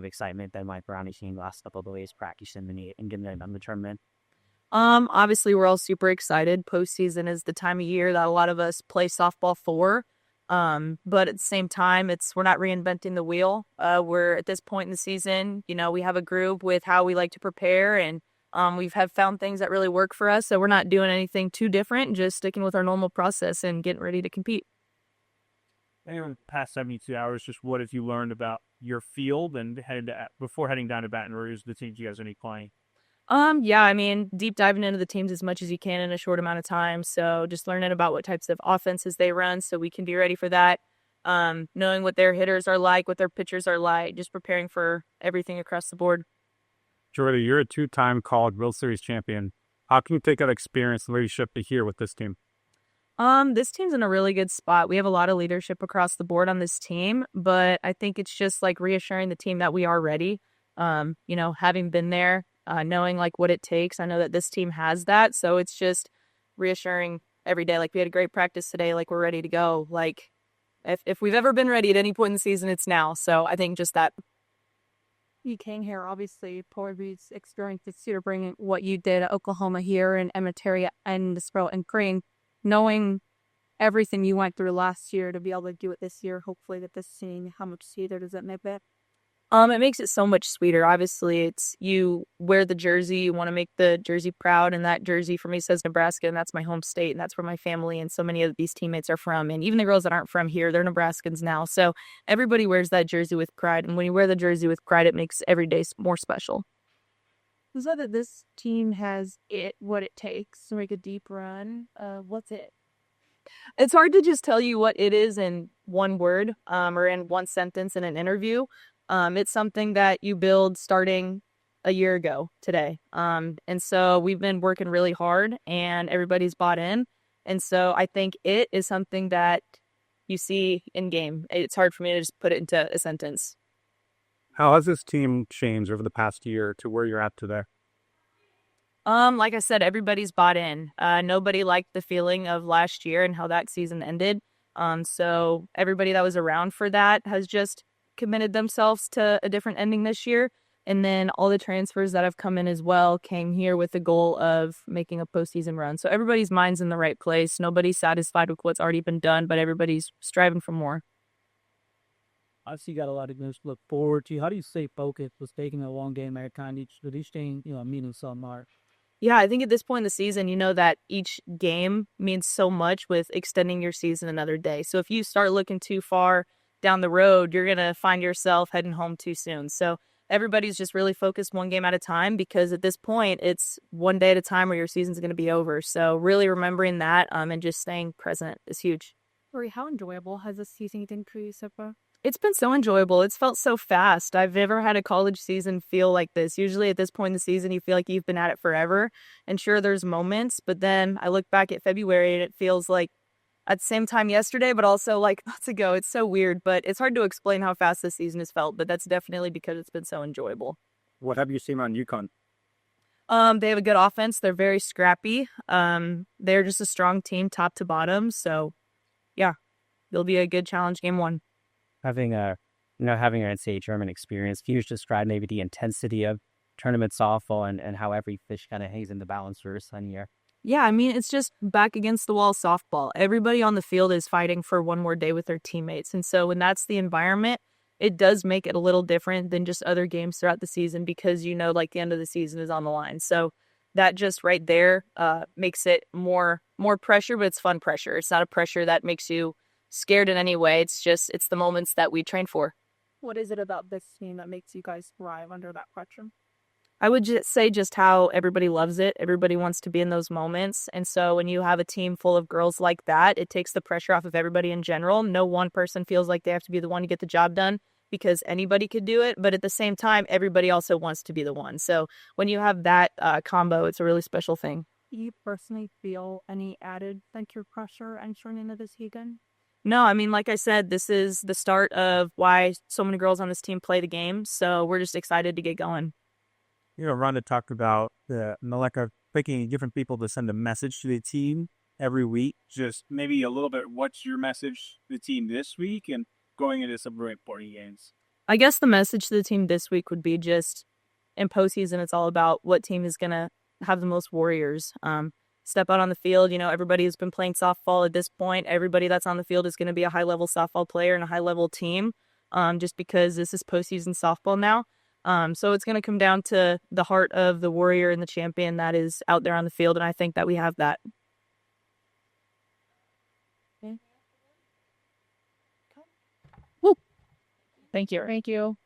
of excitement than my brownie seeing the last couple of days practicing and getting it on the tournament? Obviously we're all super excited. Postseason is the time of year that a lot of us play softball for. But at the same time, we're not reinventing the wheel. We're at this point in the season, we have a group with how we like to prepare, and we've found things that really work for us. So we're not doing anything too different, just sticking with our normal process and getting ready to compete. In the past 72 hours, just what have you learned about your field and before heading down to Baton Rouge, the teams you guys are going to be playing? Yeah, I mean, deep diving into the teams as much as you can in a short amount of time. So just learning about what types of offenses they run so we can be ready for that. Knowing what their hitters are like, what their pitchers are like, just preparing for everything across the board. Jordi, you're a two-time College World Series champion. How can you take that experience and leadership to here with this team? This team's in a really good spot. We have a lot of leadership across the board on this team, but I think it's just like reassuring the team that we are ready. Having been there, knowing like what it takes. I know that this team has that. So it's just reassuring every day. Like we had a great practice today. Like we're ready to go. Like if we've ever been ready at any point in the season, it's now. So I think just that. You came here, obviously, Porter's experience is to bring what you did at Oklahoma here in Emmett and the Sprout and Crane, knowing everything you went through last year to be able to do it this year. Hopefully with this team, how much sweeter does it make it? It makes it so much sweeter. Obviously, it's you wear the jersey, you want to make the jersey proud, and that jersey for me says Nebraska, and that's my home state, and that's where my family and so many of these teammates are from. And even the girls that aren't from here, they're Nebraskans now. So everybody wears that jersey with pride, and when you wear the jersey with pride, it makes every day more special. So that this team has what it takes to make a deep run. What's it? It's hard to just tell you what it is in one word, or in one sentence in an interview. It's something that you build starting a year ago today. And so we've been working really hard and everybody's bought in. And so I think it is something that you see in game. It's hard for me to just put it into a sentence. How has this team changed over the past year to where you're at today? Like I said, everybody's bought in. Nobody liked the feeling of last year and how that season ended. So everybody that was around for that has just committed themselves to a different ending this year. And then all the transfers that have come in as well came here with the goal of making a postseason run. So everybody's mind's in the right place. Nobody's satisfied with what's already been done, but everybody's striving for more. Obviously, you got a lot of games to look forward to. How do you stay focused with taking a long game every time each thing, meaning something hard? Yeah, I think at this point in the season, you know that each game means so much with extending your season another day. So if you start looking too far down the road, you're going to find yourself heading home too soon. So everybody's just really focused one game at a time, because at this point, it's one day at a time where your season's going to be over. So really remembering that and just staying present is huge. Rory, how enjoyable has this season been for you so far? It's been so enjoyable. It's felt so fast. I've never had a college season feel like this. Usually at this point in the season, you feel like you've been at it forever. And sure, there's moments, but then I look back at February and it feels like at the same time yesterday, but also like months ago. It's so weird, but it's hard to explain how fast this season has felt, but that's definitely because it's been so enjoyable. What have you seen on UConn? They have a good offense. They're very scrappy. They're just a strong team top to bottom. So yeah, it'll be a good challenge game one. Having your NCAA tournament experience, can you just describe maybe the intensity of tournament softball and how every fish kind of hangs in the balance for a sun year? Yeah, I mean, it's just back against the wall softball. Everybody on the field is fighting for one more day with their teammates. And so when that's the environment, it does make it a little different than just other games throughout the season, because, like the end of the season is on the line. So that just right there makes it more pressure, but it's fun pressure. It's not a pressure that makes you scared in any way. It's the moments that we train for. What is it about this team that makes you guys thrive under that pressure? I would just say just how everybody loves it. Everybody wants to be in those moments. And so when you have a team full of girls like that, it takes the pressure off of everybody in general. No one person feels like they have to be the one to get the job done, because anybody could do it. But at the same time, everybody also wants to be the one. So when you have that combo, it's a really special thing. Do you personally feel any added thank-you pressure entering into this weekend? No, I mean, like I said, this is the start of why so many girls on this team play the game. So we're just excited to get going. Rhonda talked about Maleka picking different people to send a message to the team every week. Just maybe a little bit, what's your message to the team this week and going into some really important games? I guess the message to the team this week would be just in postseason, it's all about what team is going to have the most warriors. Step out on the field. Everybody who's been playing softball at this point, everybody that's on the field is going to be a high-level softball player and a high-level team, just because this is postseason softball now. So it's going to come down to the heart of the warrior and the champion that is out there on the field, and I think that we have that. Woo. Thank you. Thank you.